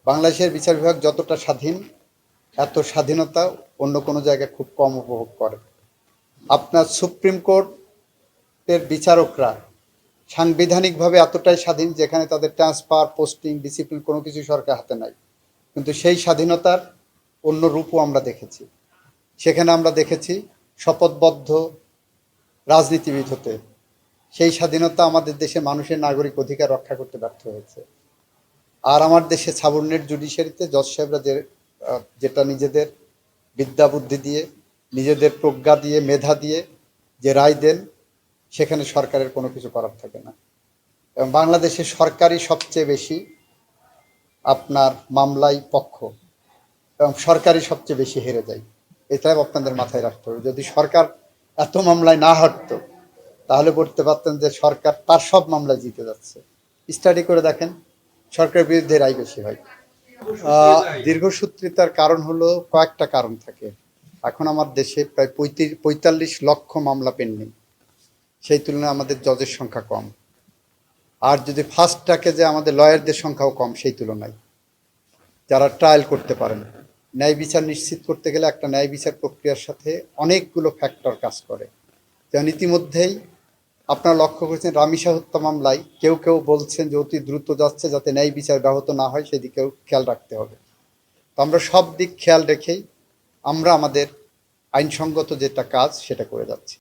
বাংলাদেশের বিচার বিভাগ যতটা স্বাধীন, এত স্বাধীনতা অন্য কোনো জায়গায় খুব কম উপভোগ করে। আপনার সুপ্রিম কোর্টের বিচারকরা সাংবিধানিকভাবে এতটাই স্বাধীন, যেখানে তাদের ট্রান্সফার, পোস্টিং, ডিসিপ্লিন কোনো কিছু সরকার হাতে নাই। কিন্তু সেই স্বাধীনতার অন্য রূপও আমরা দেখেছি। সেখানে আমরা দেখেছি শপথবদ্ধ রাজনীতিবিদ হতে। সেই স্বাধীনতা আমাদের দেশে মানুষের নাগরিক অধিকার রক্ষা করতে ব্যর্থ হয়েছে। আর আমার দেশে সাবঅর্ডিনেট জুডিশিয়ারিতে জজ সাহেবরা যেটা নিজেদের বিদ্যা বুদ্ধি দিয়ে, নিজেদের প্রজ্ঞা দিয়ে, মেধা দিয়ে যে রায় দেন, সেখানে সরকারের কোনো কিছু করার থাকে না। এবং বাংলাদেশে সরকারই সবচেয়ে বেশি আপনার মামলায় পক্ষ, এবং সরকারই সবচেয়ে বেশি হেরে যায়। এটাই আপনাদের মাথায় রাখতে হবে। যদি সরকার এত মামলায় না হারতো, তাহলে বলতে পারতেন যে সরকার তার সব মামলায় জিতে যাচ্ছে। স্টাডি করে দেখেন, সরকারের বিরুদ্ধে রায় বেশি হয়। দীর্ঘসূত্রিতার কারণ হলো কয়েকটা কারণ থাকে। এখন আমার দেশে প্রায় 45 লক্ষ মামলা পেন্ডিং, সেই তুলনায় আমাদের জজের সংখ্যা কম। আর যদি ফার্স্ট ট্র্যাকে যে আমাদের লয়ারদের সংখ্যাও কম সেই তুলনায়, যারা ট্রায়াল করতে পারেন। ন্যায় বিচার নিশ্চিত করতে গেলে একটা ন্যায় বিচার প্রক্রিয়ার সাথে অনেকগুলো ফ্যাক্টর কাজ করে। যেমন ইতিমধ্যেই আপনারা লক্ষ্য করেছেন রামিসা হত্যা মামলায় কেউ কেউ বলছেন যে অতি দ্রুত যাচ্ছে, যাতে ন্যায় বিচার ব্যাহত না হয় সেদিকেও খেয়াল রাখতে হবে। তো আমরা সব দিক খেয়াল রেখেই আমরা আমাদের আইনসঙ্গত যেটা কাজ সেটা করে যাচ্ছি।